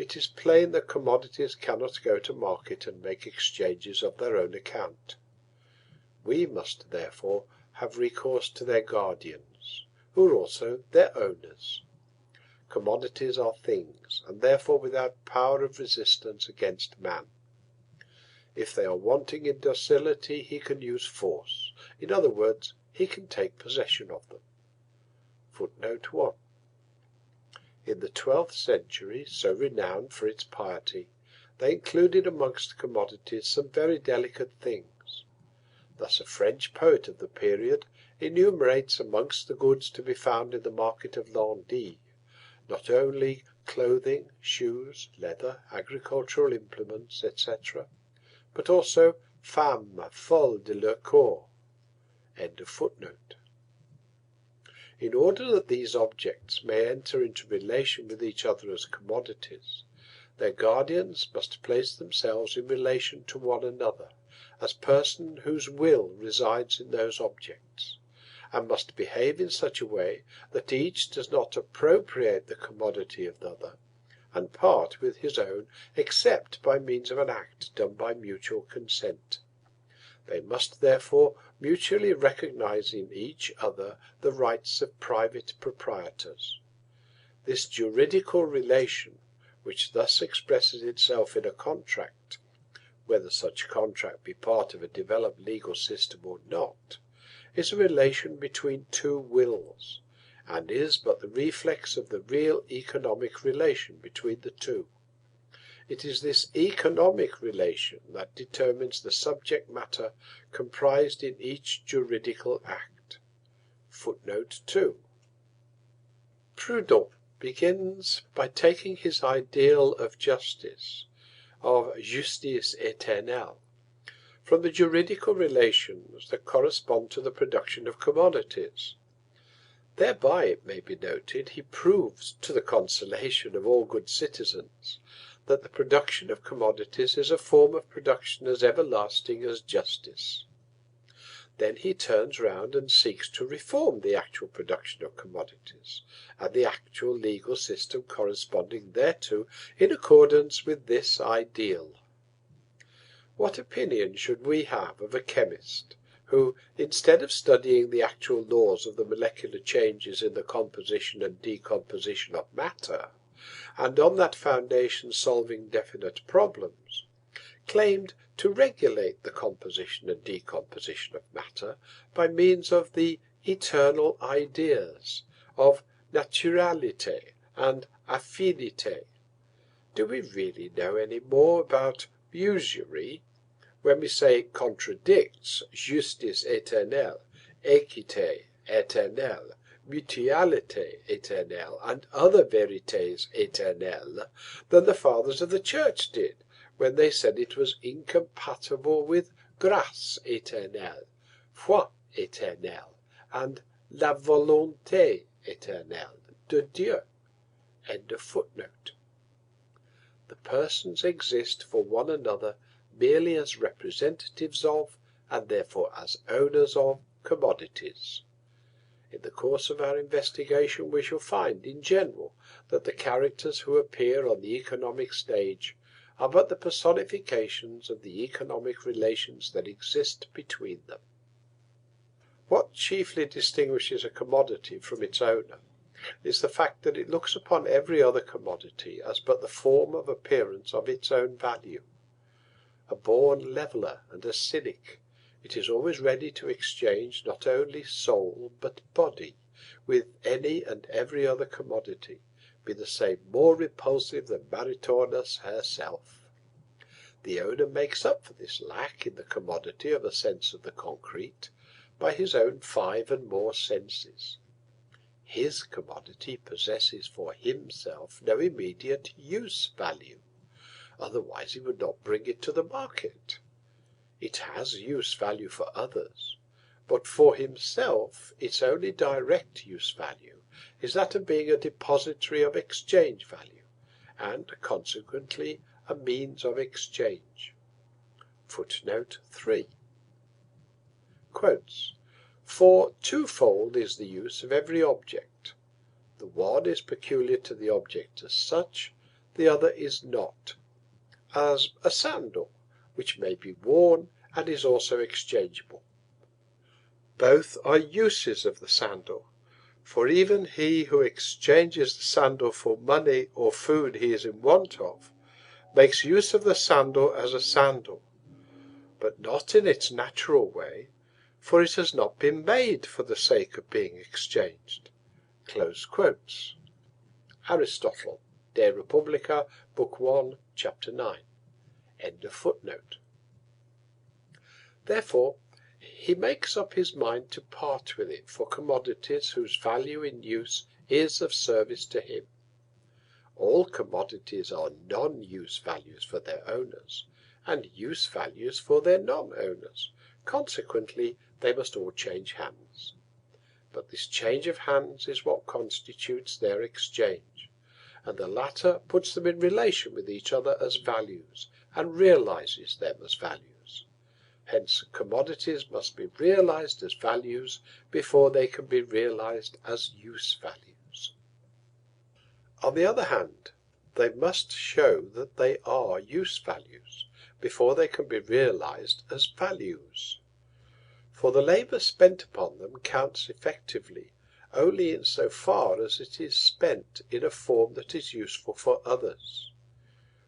it is plain that commodities cannot go to market and make exchanges of their own account. We must therefore have recourse to their guardians, who are also their owners. Commodities are things, and therefore without power of resistance against man. If they are wanting in docility, he can use force. In other words, he can take possession of them. Footnote 1. In the 12th century, so renowned for its piety, they included amongst commodities some very delicate things. Thus a French poet of the period enumerates amongst the goods to be found in the market of Landit, not only clothing, shoes, leather, agricultural implements, etc., but also femmes folles de leur corps. End of footnote. In order that these objects may enter into relation with each other as commodities, their guardians must place themselves in relation to one another, as persons whose will resides in those objects, and must behave in such a way that each does not appropriate the commodity of the other, and part with his own except by means of an act done by mutual consent. They must therefore mutually recognize in each other the rights of private proprietors. This juridical relation, which thus expresses itself in a contract, whether such contract be part of a developed legal system or not, is a relation between two wills, and is but the reflex of the real economic relation between the two. It is this economic relation that determines the subject matter comprised in each juridical act. Footnote 2. Proudhon begins by taking his ideal of justice, of justice éternelle, from the juridical relations that correspond to the production of commodities. Thereby, it may be noted, he proves, to the consolation of all good citizens, that the production of commodities is a form of production as everlasting as justice. Then he turns round and seeks to reform the actual production of commodities, and the actual legal system corresponding thereto in accordance with this ideal. What opinion should we have of a chemist, who, instead of studying the actual laws of the molecular changes in the composition and decomposition of matter, and on that foundation solving definite problems, claimed to regulate the composition and decomposition of matter by means of the eternal ideas of naturalité and affinité? Do we really know any more about usury when we say it contradicts justice éternelle, équité éternelle, mutualité éternelle, and other vérités éternelles than the fathers of the church did, when they said it was incompatible with grâce éternelle, foi éternelle, and la volonté éternelle de Dieu? End of footnote. The persons exist for one another merely as representatives of, and therefore as owners of, commodities. In the course of our investigation we shall find, in general, that the characters who appear on the economic stage are but the personifications of the economic relations that exist between them. What chiefly distinguishes a commodity from its owner is the fact that it looks upon every other commodity as but the form of appearance of its own value. A born leveller and a cynic, it is always ready to exchange not only soul but body with any and every other commodity, be the same more repulsive than Maritornes herself. The owner makes up for this lack in the commodity of a sense of the concrete by his own 5 and more senses. His commodity possesses for himself no immediate use value, otherwise he would not bring it to the market. It has use value for others, but for himself its only direct use value is that of being a depository of exchange value, and consequently a means of exchange. Footnote 3. Quotes, "For twofold is the use of every object. The one is peculiar to the object as such, the other is not, as a sandal, which may be worn and is also exchangeable. Both are uses of the sandal, for even he who exchanges the sandal for money or food he is in want of, makes use of the sandal as a sandal, but not in its natural way, for it has not been made for the sake of being exchanged. Close quotes. Aristotle, De Republica, Book 1, Chapter 9. End of footnote. Therefore, he makes up his mind to part with it for commodities whose value in use is of service to him. All commodities are non-use values for their owners, and use values for their non-owners. Consequently, they must all change hands. But this change of hands is what constitutes their exchange, and the latter puts them in relation with each other as values, and realizes them as values. Hence, commodities must be realized as values before they can be realized as use values. On the other hand, they must show that they are use values before they can be realized as values. For the labour spent upon them counts effectively only in so far as it is spent in a form that is useful for others.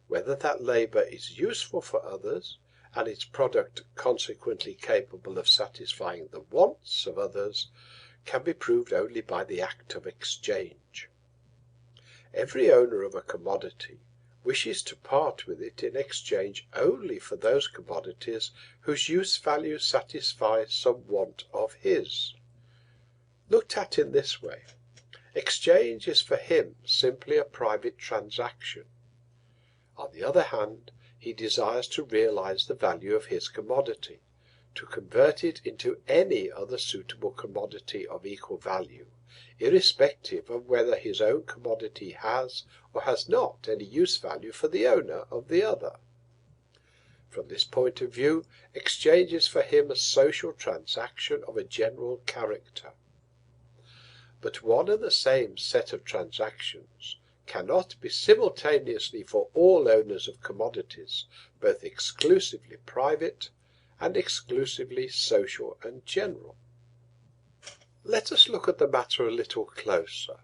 Whether that labour is useful for others, and its product consequently capable of satisfying the wants of others, can be proved only by the act of exchange. Every owner of a commodity wishes to part with it in exchange only for those commodities whose use value satisfies some want of his. Looked at in this way, exchange is for him simply a private transaction. On the other hand, he desires to realize the value of his commodity, to convert it into any other suitable commodity of equal value, irrespective of whether his own commodity has or has not any use value for the owner of the other. From this point of view, exchange is for him a social transaction of a general character. But one and the same set of transactions cannot be simultaneously for all owners of commodities, both exclusively private and exclusively social and general. Let us look at the matter a little closer.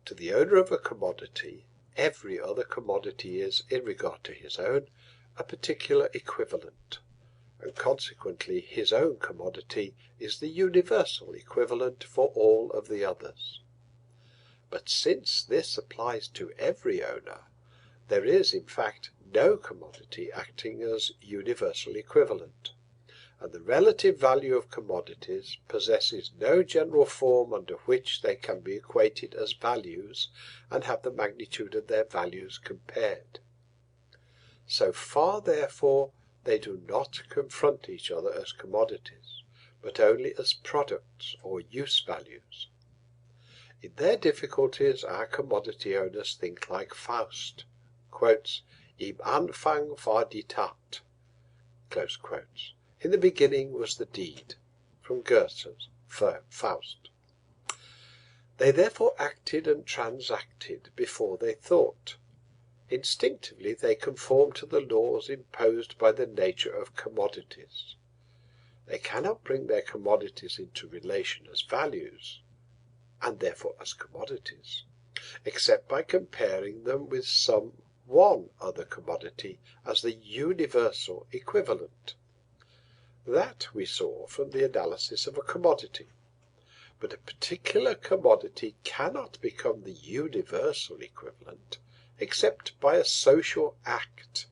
To the owner of a commodity, every other commodity is, in regard to his own, a particular equivalent, and consequently his own commodity is the universal equivalent for all of the others. But since this applies to every owner, there is in fact no commodity acting as universal equivalent, and the relative value of commodities possesses no general form under which they can be equated as values and have the magnitude of their values compared. So far, therefore, they do not confront each other as commodities, but only as products or use values. In their difficulties, our commodity owners think like Faust, quotes, Im Anfang war die Tat, close quotes. In the beginning was the deed, from Goethe's Faust. They therefore acted and transacted before they thought. Instinctively they conform to the laws imposed by the nature of commodities. They cannot bring their commodities into relation as values, and therefore as commodities, except by comparing them with some one other commodity as the universal equivalent. That we saw from the analysis of a commodity. But a particular commodity cannot become the universal equivalent except by a social act.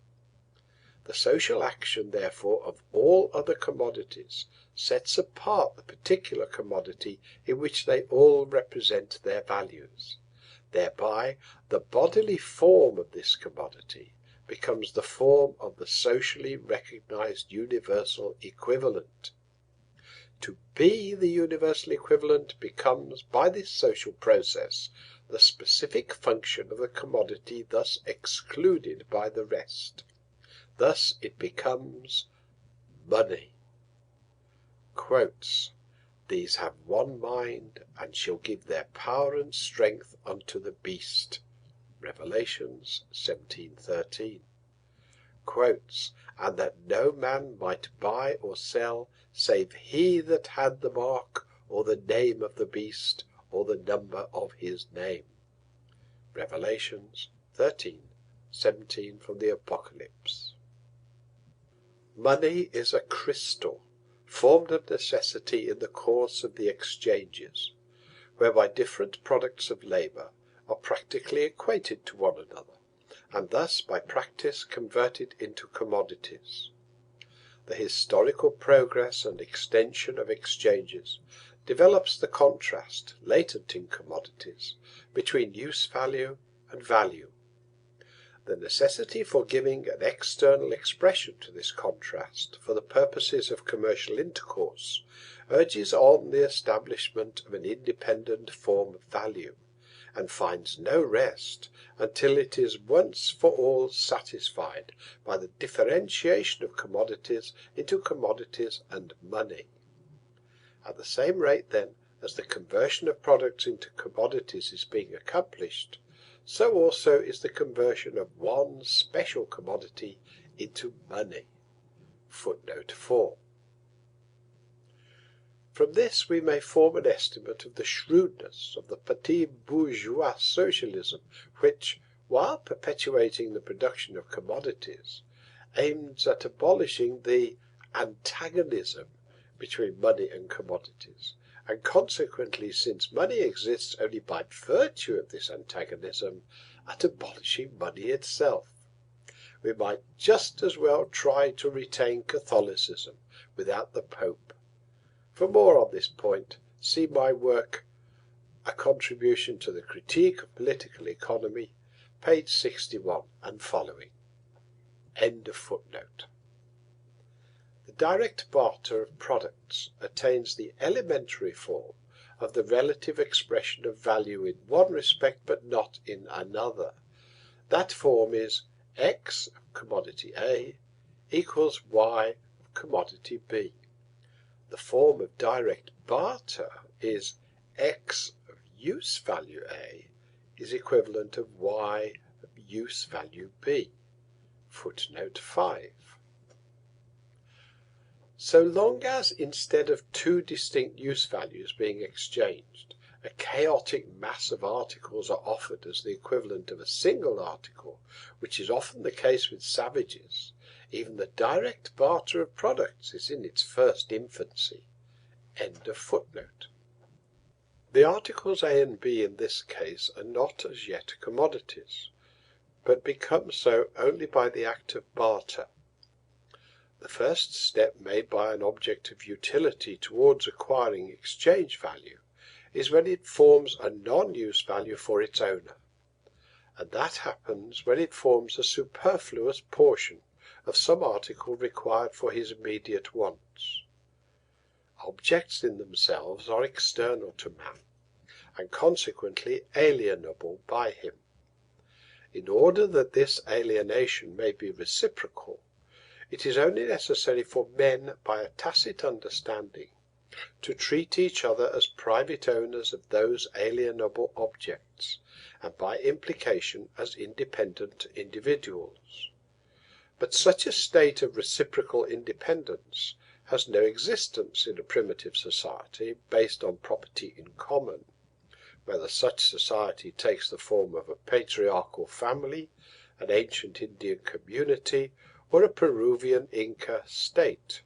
The social action, therefore, of all other commodities sets apart the particular commodity in which they all represent their values. Thereby, the bodily form of this commodity becomes the form of the socially recognized universal equivalent. To be the universal equivalent becomes, by this social process, the specific function of the commodity thus excluded by the rest. Thus it becomes money. Quotes, These have one mind, and shall give their power and strength unto the beast. Revelations 17:13. Quotes, and that no man might buy or sell, save he that had the mark, or the name of the beast, or the number of his name. Revelations 13:17 from the Apocalypse. Money is a crystal, formed of necessity in the course of the exchanges, whereby different products of labour are practically equated to one another, and thus by practice converted into commodities. The historical progress and extension of exchanges develops the contrast, latent in commodities, between use value and value. The necessity for giving an external expression to this contrast for the purposes of commercial intercourse urges on the establishment of an independent form of value, and finds no rest until it is once for all satisfied by the differentiation of commodities into commodities and money. At the same rate, then, as the conversion of products into commodities is being accomplished, so also is the conversion of one special commodity into money. Footnote 4. From this we may form an estimate of the shrewdness of the petit bourgeois socialism, which, while perpetuating the production of commodities, aims at abolishing the antagonism between money and commodities, and consequently, since money exists only by virtue of this antagonism, at abolishing money itself. We might just as well try to retain Catholicism without the Pope. For more on this point, see my work, A Contribution to the Critique of Political Economy, page 61 and following. End of footnote. The direct barter of products attains the elementary form of the relative expression of value in one respect but not in another. That form is X of commodity A equals Y of commodity B. The form of direct barter is X of use value A is equivalent of Y of use value B. Footnote 5. So long as, instead of two distinct use values being exchanged, a chaotic mass of articles are offered as the equivalent of a single article, which is often the case with savages, even the direct barter of products is in its first infancy. End of footnote. The articles A and B in this case are not as yet commodities, but become so only by the act of barter. The first step made by an object of utility towards acquiring exchange value is when it forms a non-use value for its owner, and that happens when it forms a superfluous portion of some article required for his immediate wants. Objects in themselves are external to man, and consequently alienable by him. In order that this alienation may be reciprocal, it is only necessary for men, by a tacit understanding, to treat each other as private owners of those alienable objects, and by implication as independent individuals. But such a state of reciprocal independence has no existence in a primitive society based on property in common, whether such society takes the form of a patriarchal family, an ancient Indian community, or a Peruvian Inca state.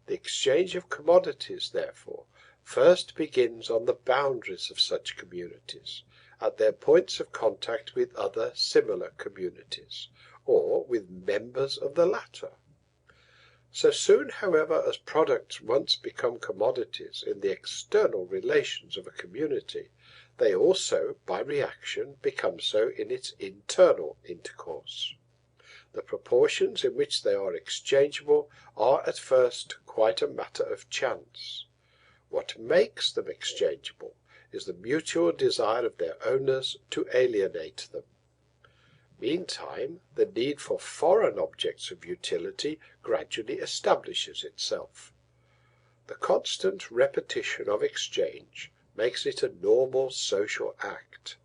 The exchange of commodities, therefore, first begins on the boundaries of such communities, at their points of contact with other similar communities, or with members of the latter. So soon, however, as products once become commodities in the external relations of a community, they also, by reaction, become so in its internal intercourse. The proportions in which they are exchangeable are at first quite a matter of chance. What makes them exchangeable is the mutual desire of their owners to alienate them. Meantime, the need for foreign objects of utility gradually establishes itself. The constant repetition of exchange makes it a normal social act.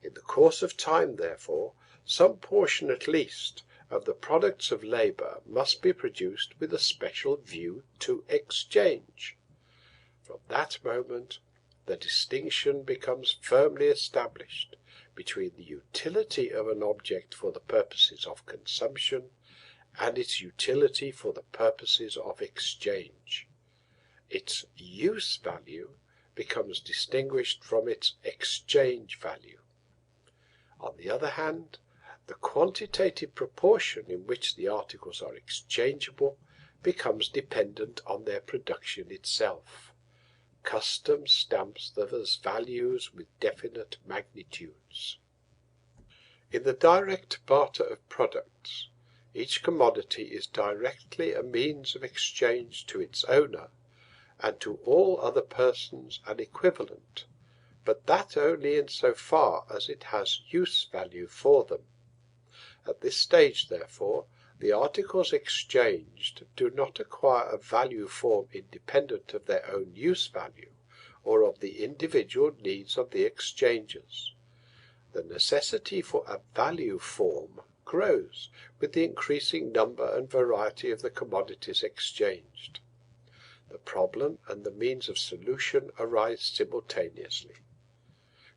In the course of time, therefore, some portion at least of the products of labour must be produced with a special view to exchange. From that moment, the distinction becomes firmly established between the utility of an object for the purposes of consumption and its utility for the purposes of exchange. Its use value becomes distinguished from its exchange value. On the other hand, the quantitative proportion in which the articles are exchangeable becomes dependent on their production itself. Custom stamps them as values with definite magnitudes. In the direct barter of products, each commodity is directly a means of exchange to its owner, and to all other persons an equivalent, but that only in so far as it has use value for them. At this stage, therefore, the articles exchanged do not acquire a value form independent of their own use value, or of the individual needs of the exchangers. The necessity for a value form grows with the increasing number and variety of the commodities exchanged. The problem and the means of solution arise simultaneously.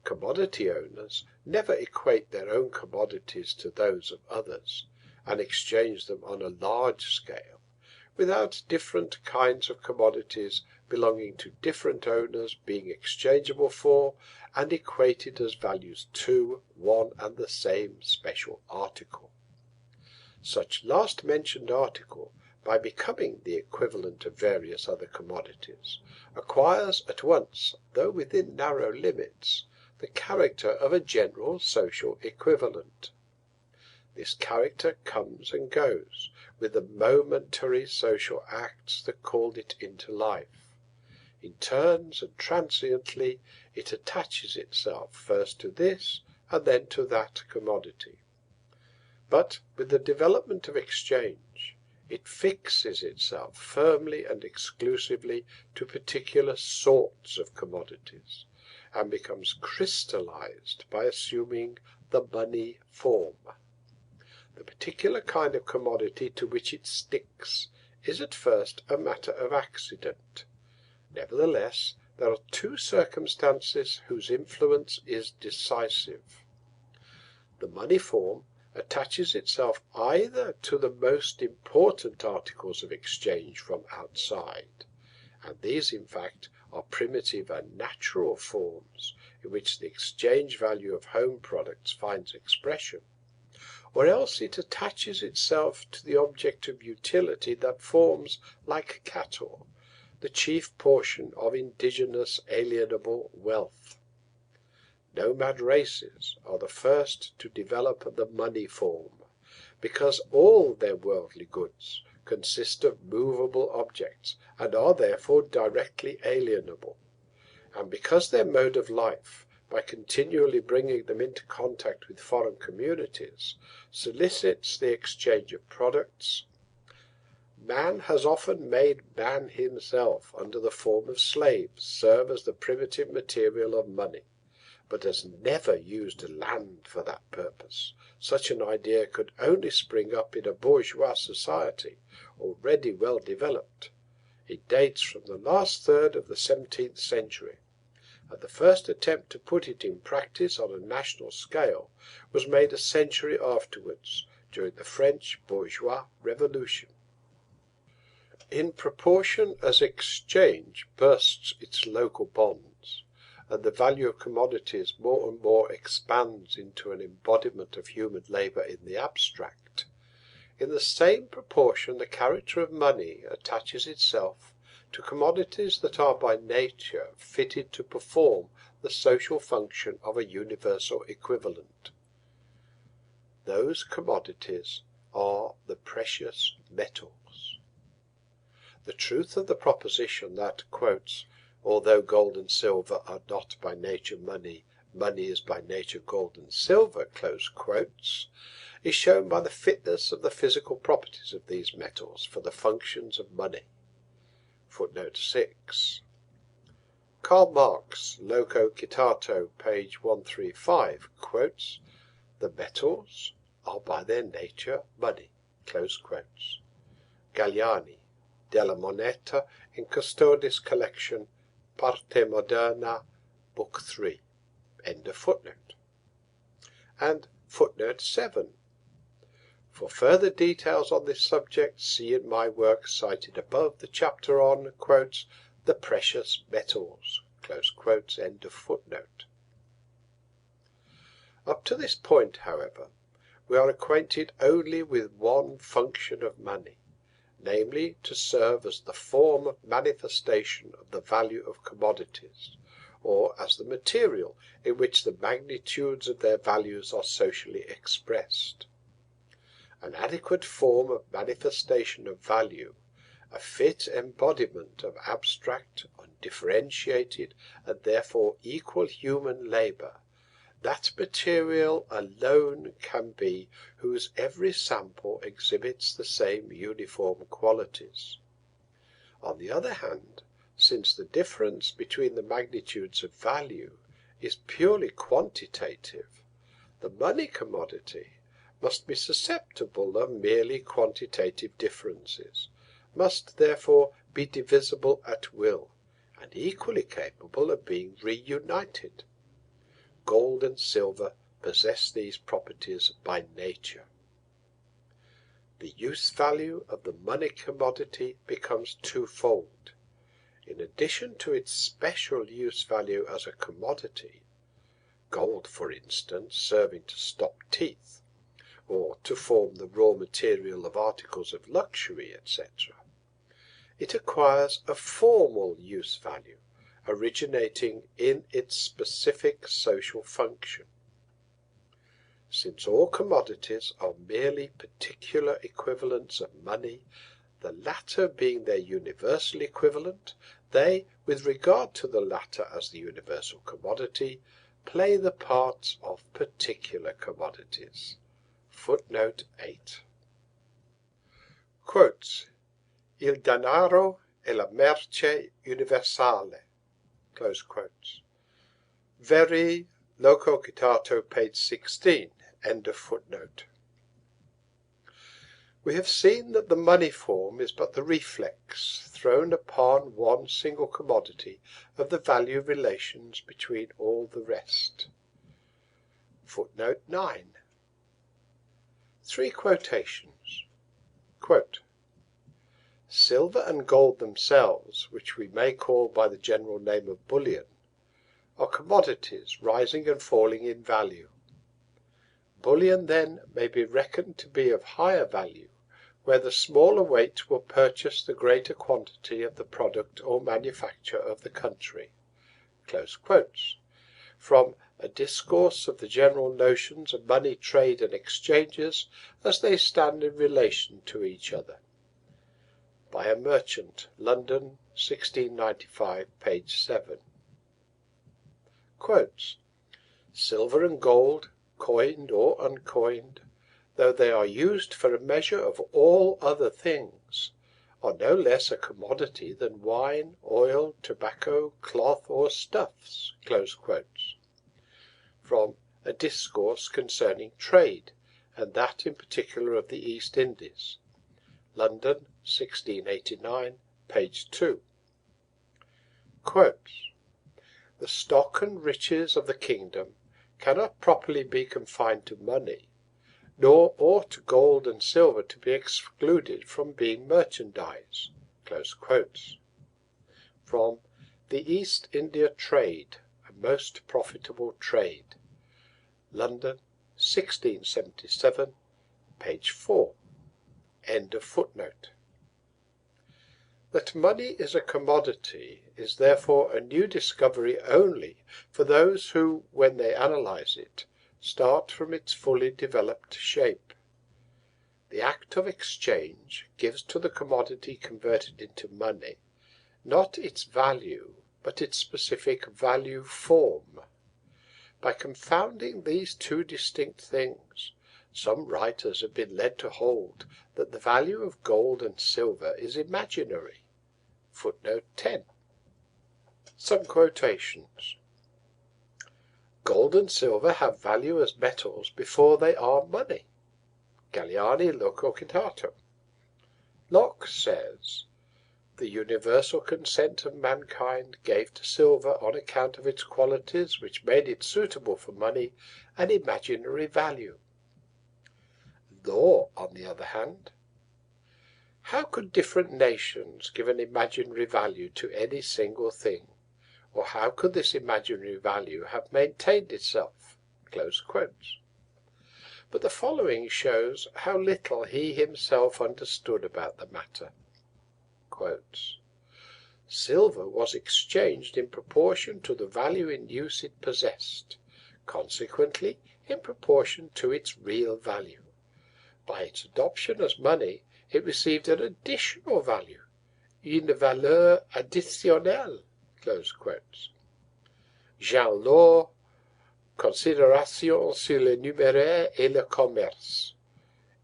Commodity owners never equate their own commodities to those of others, and exchange them on a large scale, without different kinds of commodities belonging to different owners being exchangeable for and equated as values to one and the same special article. Such last mentioned article, by becoming the equivalent of various other commodities, acquires at once, though within narrow limits, the character of a general social equivalent. This character comes and goes with the momentary social acts that called it into life. In turns and transiently it attaches itself first to this and then to that commodity. But with the development of exchange, it fixes itself firmly and exclusively to particular sorts of commodities, and becomes crystallized by assuming the money form. The particular kind of commodity to which it sticks is at first a matter of accident. Nevertheless, there are two circumstances whose influence is decisive. The money form attaches itself either to the most important articles of exchange from outside, and these in fact are primitive and natural forms in which the exchange value of home products finds expression, or else it attaches itself to the object of utility that forms, like cattle, the chief portion of indigenous alienable wealth. Nomad races are the first to develop the money form, because all their worldly goods consist of movable objects and are therefore directly alienable, and because their mode of life, by continually bringing them into contact with foreign communities, solicits the exchange of products. Man has often made man himself under the form of slaves serve as the primitive material of money, but has never used land for that purpose. Such an idea could only spring up in a bourgeois society already well developed. It dates from the last third of the 17th century, and the first attempt to put it in practice on a national scale was made a century afterwards, during the French bourgeois revolution. In proportion as exchange bursts its local bonds, and the value of commodities more and more expands into an embodiment of human labour in the abstract, in the same proportion the character of money attaches itself to commodities that are by nature fitted to perform the social function of a universal equivalent. Those commodities are the precious metals. The truth of the proposition that, although gold and silver are not by nature money, money is by nature gold and silver, is shown by the fitness of the physical properties of these metals for the functions of money. Footnote 6. Karl Marx, Loco Citato, page 135, quotes, "The metals are by their nature money." Close quotes. Galliani, Della Moneta in Custodis Collection, Parte Moderna, Book 3. End of footnote. And footnote 7. For further details on this subject, see in my work cited above the chapter on, quotes, "The precious metals." Close quotes. End of footnote. Up to this point, however, we are acquainted only with one function of money, namely to serve as the form of manifestation of the value of commodities, or as the material in which the magnitudes of their values are socially expressed. An adequate form of manifestation of value, a fit embodiment of abstract, undifferentiated, and therefore equal human labour, that material alone can be whose every sample exhibits the same uniform qualities. On the other hand, since the difference between the magnitudes of value is purely quantitative, the money commodity must be susceptible of merely quantitative differences, must therefore be divisible at will, and equally capable of being reunited. Gold and silver possess these properties by nature. The use value of the money commodity becomes twofold. In addition to its special use value as a commodity, gold for instance serving to stop teeth, or to form the raw material of articles of luxury, etc., it acquires a formal use value, originating in its specific social function. Since all commodities are merely particular equivalents of money, the latter being their universal equivalent, they, with regard to the latter as the universal commodity, play the parts of particular commodities. Footnote 8. Quotes, "Il denaro è la merce universale." Close quotes. Very Loco Citato, page 16. End of footnote. We have seen that the money form is but the reflex, thrown upon one single commodity, of the value relations between all the rest. Footnote 9. 3 quotations. Quote, "Silver and gold themselves, which we may call by the general name of bullion, are commodities rising and falling in value. Bullion then may be reckoned to be of higher value, where the smaller weight will purchase the greater quantity of the product or manufacture of the country." Close quotes. From A Discourse of the General Notions of Money, Trade, and Exchanges, as they stand in relation to each other. By a Merchant, London, 1695, page 7. Quotes, "Silver and gold, coined or uncoined, though they are used for a measure of all other things, are no less a commodity than wine, oil, tobacco, cloth, or stuffs." Close quotes. From A Discourse Concerning Trade, and that in particular of the East Indies, London, 1689, page 2. Quotes, "The stock and riches of the kingdom cannot properly be confined to money, nor ought gold and silver to be excluded from being merchandise." Close quotes. From The East India Trade, a most profitable trade, London, 1677, page 4. End of footnote. That money is a commodity is therefore a new discovery only for those who, when they analyze it, start from its fully developed shape. The act of exchange gives to the commodity converted into money not its value, but its specific value form. By confounding these two distinct things, some writers have been led to hold that the value of gold and silver is imaginary. Footnote 10. Some quotations. Gold and silver have value as metals before they are money. Galliani Loco Citato. Locke says, the universal consent of mankind gave to silver, on account of its qualities which made it suitable for money, an imaginary value. Law, on the other hand, how could different nations give an imaginary value to any single thing, or how could this imaginary value have maintained itself? Close quotes. But the following shows how little he himself understood about the matter. Quotes. Silver was exchanged in proportion to the value in use it possessed, consequently in proportion to its real value. By its adoption as money, it received an additional value, une valeur additionnelle. Close quotes. Jean Law, Considérations sur le numéraire et le commerce,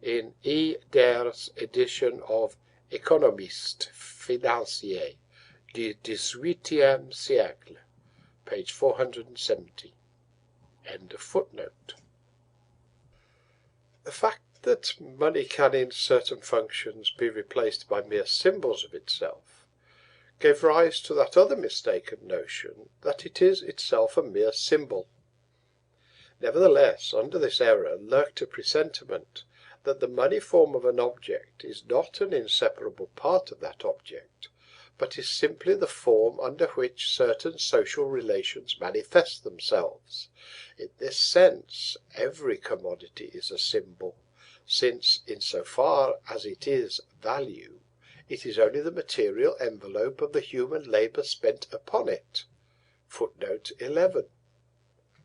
in E. Dare's edition of Economist financier du XVIIIe siècle, page 470. End of footnote. The fact that money can in certain functions be replaced by mere symbols of itself gave rise to that other mistaken notion that it is itself a mere symbol. Nevertheless, under this error lurked a presentiment that the money form of an object is not an inseparable part of that object, but is simply the form under which certain social relations manifest themselves. In this sense, every commodity is a symbol, since, insofar as it is value, it is only the material envelope of the human labour spent upon it. Footnote 11.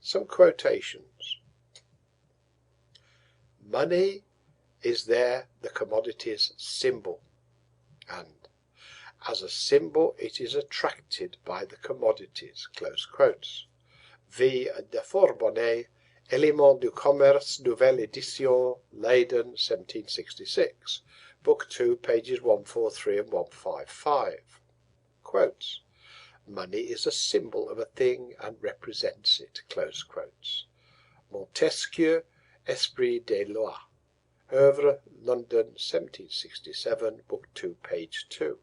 Some quotations. Money is there the commodity's symbol, and as a symbol it is attracted by the commodities. Close quotes. V. de Forbonnet, Éléments du commerce, nouvelle édition, Leiden, 1766, Book 2, pages 143 and 155. Quotes. Money is a symbol of a thing and represents it. Close quotes. Montesquieu, Esprit des Lois, Œuvre, London, 1767, Book 2, page 2.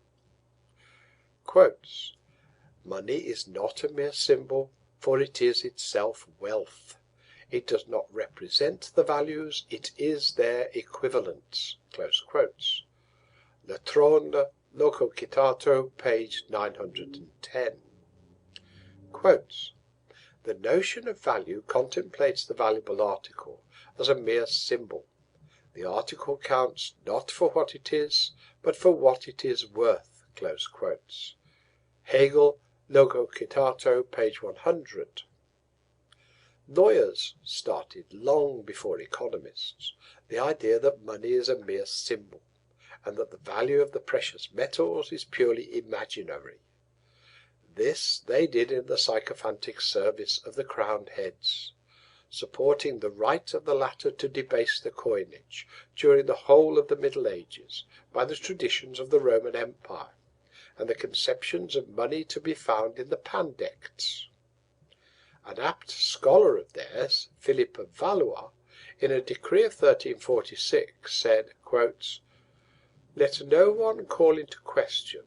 Quotes. Money is not a mere symbol, for it is itself wealth. It does not represent the values, it is their equivalents. Close quotes. Le Trône, Loco Citato, page 910. Quotes. The notion of value contemplates the valuable article as a mere symbol. The article counts not for what it is, but for what it is worth. Close quotes. Hegel, Logo Citato, page 100. Lawyers started long before economists the idea that money is a mere symbol, and that the value of the precious metals is purely imaginary. This they did in the sycophantic service of the crowned heads, supporting the right of the latter to debase the coinage during the whole of the Middle Ages by the traditions of the Roman Empire, and the conceptions of money to be found in the Pandects. An apt scholar of theirs, Philip of Valois, in a decree of 1346, said, quotes, "Let no one call into question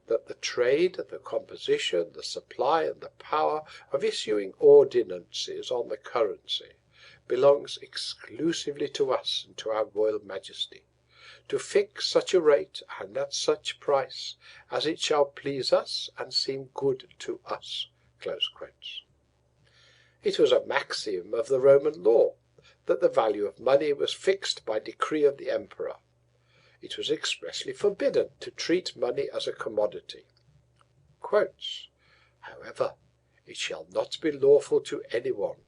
that the trade, the composition, the supply, and the power of issuing ordinances on the currency belongs exclusively to us and to our Royal Majesty, to fix such a rate and at such price as it shall please us and seem good to us." Close quotes. It was a maxim of the Roman law that the value of money was fixed by decree of the emperor. It was expressly forbidden to treat money as a commodity. Quotes. However, it shall not be lawful to anyone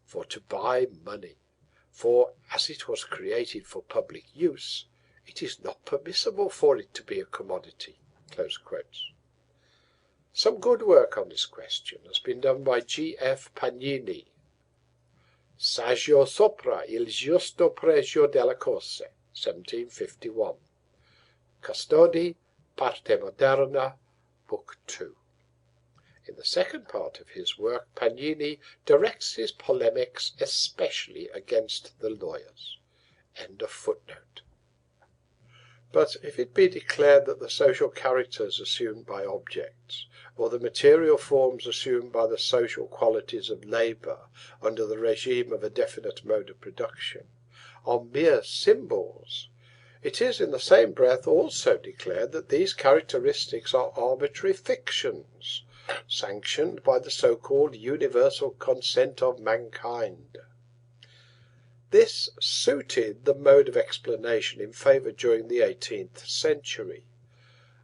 for to buy money, for as it was created for public use, it is not permissible for it to be a commodity. Close quotes. Some good work on this question has been done by G. F. Pagnini, Saggio sopra il giusto pregio delle cose, 1751. Custodi, Parte Moderna, Book 2. In the second part of his work, Pagnini directs his polemics especially against the lawyers. End of footnote. But if it be declared that the social characters assumed by objects, or the material forms assumed by the social qualities of labour under the regime of a definite mode of production, are mere symbols, it is in the same breath also declared that these characteristics are arbitrary fictions, sanctioned by the so-called universal consent of mankind. This suited the mode of explanation in favour during the 18th century.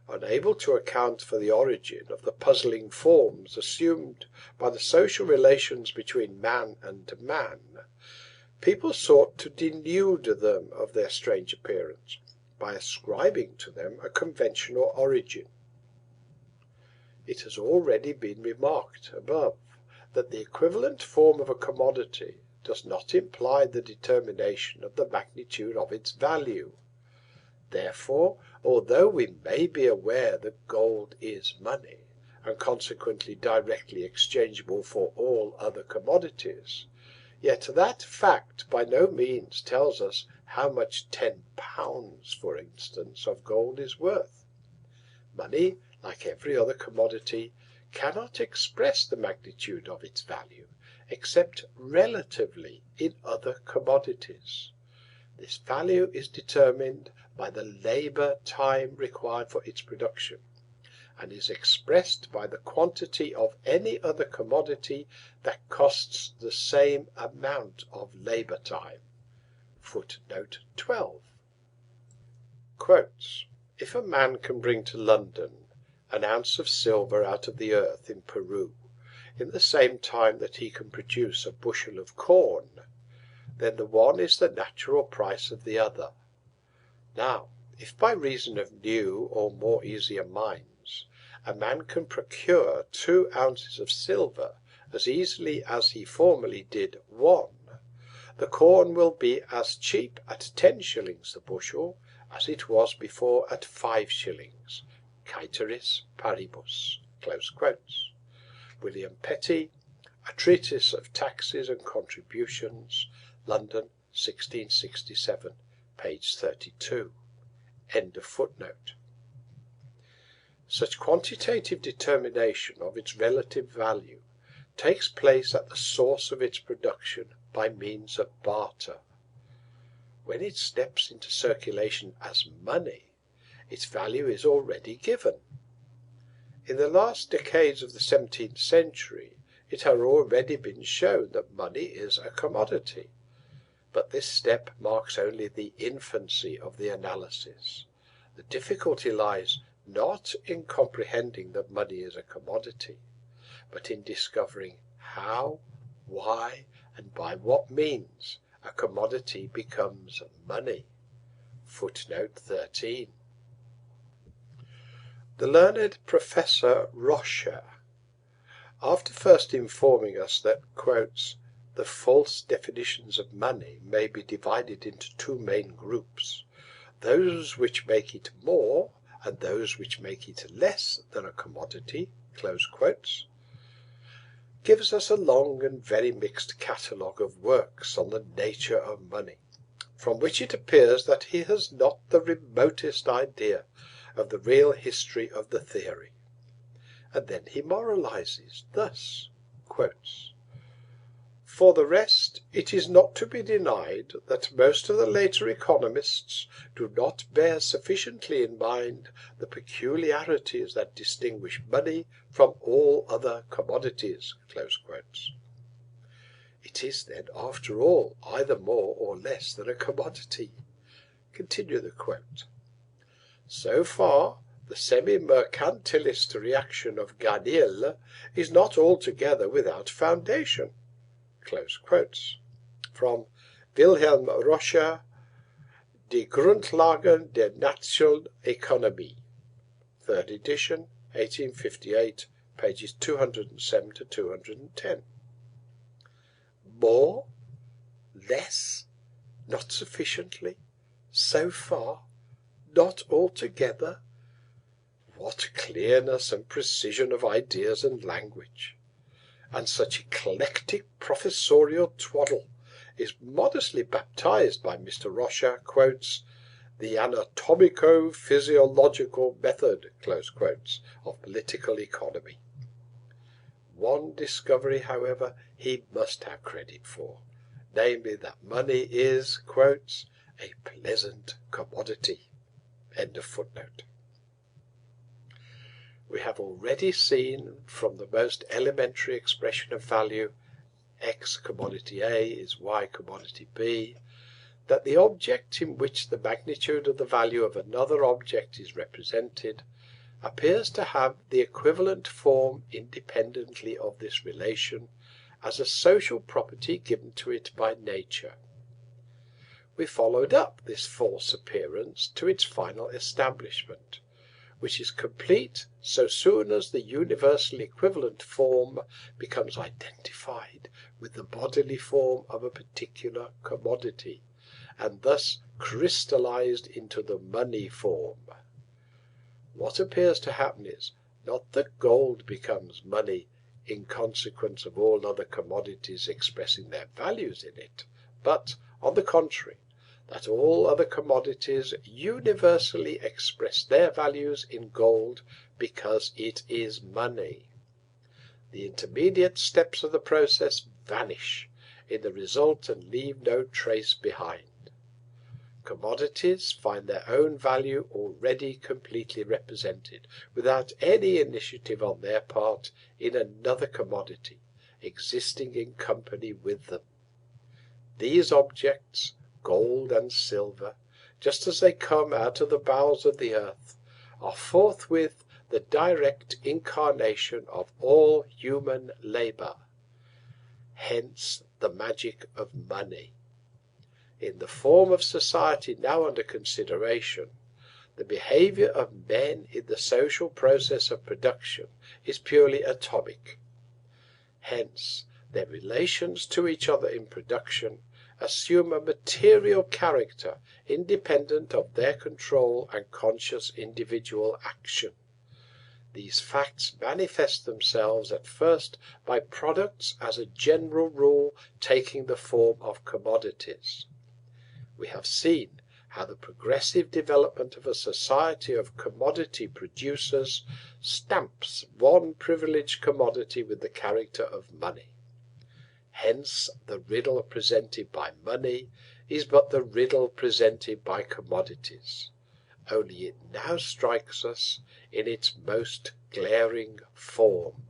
Unable to account for the origin of the puzzling forms assumed by the social relations between man and man, people sought to denude them of their strange appearance by ascribing to them a conventional origin. It has already been remarked above that the equivalent form of a commodity does not imply the determination of the magnitude of its value. Therefore, although we may be aware that gold is money, and consequently directly exchangeable for all other commodities, yet that fact by no means tells us how much 10 pounds, for instance, of gold is worth. Money, like every other commodity, cannot express the magnitude of its value, except relatively in other commodities. This value is determined by the labour time required for its production, and is expressed by the quantity of any other commodity that costs the same amount of labour time. Footnote 12. Quotes, if a man can bring to London an ounce of silver out of the earth in Peru in the same time that he can produce a bushel of corn, then the one is the natural price of the other. Now, if by reason of new or more easier mines, a man can procure 2 ounces of silver as easily as he formerly did 1, the corn will be as cheap at 10 shillings the bushel as it was before at 5 shillings. Caeteris paribus. Close quotes. William Petty, A Treatise of Taxes and Contributions, London, 1667, page 32. End of footnote. Such quantitative determination of its relative value takes place at the source of its production by means of barter. When it steps into circulation as money, its value is already given. In the last decades of the 17th century, it had already been shown that money is a commodity. But this step marks only the infancy of the analysis. The difficulty lies not in comprehending that money is a commodity, but in discovering how, why, and by what means a commodity becomes money. Footnote 13. The learned Professor Rocher, after first informing us that, quotes, the false definitions of money may be divided into 2 main groups, those which make it more and those which make it less than a commodity, close quotes, gives us a long and very mixed catalogue of works on the nature of money, from which it appears that he has not the remotest idea of the real history of the theory. And then he moralizes thus, quotes, for the rest, it is not to be denied that most of the later economists do not bear sufficiently in mind the peculiarities that distinguish money from all other commodities. Close quotes. It is then, after all, either more or less than a commodity. Continue the quote. So far, the semi-mercantilist reaction of Ganil is not altogether without foundation. Close quotes. From Wilhelm Rocher, Die Grundlagen der Nationalökonomie, 3rd edition, 1858, pages 207 to 210. More? Less? Not sufficiently? So far? Not altogether? What clearness and precision of ideas and language! And such eclectic professorial twaddle is modestly baptized by Mr. Roscher, quotes, the anatomico-physiological method, close quotes, of political economy. One discovery, however, he must have credit for, namely that money is, quotes, a pleasant commodity. End of footnote. We have already seen from the most elementary expression of value, X commodity A is Y commodity B, that the object in which the magnitude of the value of another object is represented appears to have the equivalent form independently of this relation as a social property given to it by nature. We followed up this false appearance to its final establishment, which is complete so soon as the universally equivalent form becomes identified with the bodily form of a particular commodity, and thus crystallized into the money form. What appears to happen is, not that gold becomes money in consequence of all other commodities expressing their values in it, but, on the contrary, that all other commodities universally express their values in gold because it is money. The intermediate steps of the process vanish in the result and leave no trace behind. Commodities find their own value already completely represented, without any initiative on their part in another commodity, existing in company with them. These objects, gold and silver, just as they come out of the bowels of the earth, are forthwith the direct incarnation of all human labour. Hence the magic of money. In the form of society now under consideration, the behaviour of men in the social process of production is purely atomic. Hence, their relations to each other in production assume a material character independent of their control and conscious individual action. These facts manifest themselves at first by products as a general rule taking the form of commodities. We have seen how the progressive development of a society of commodity producers stamps one privileged commodity with the character of money. Hence the riddle presented by money is but the riddle presented by commodities, only it now strikes us in its most glaring form.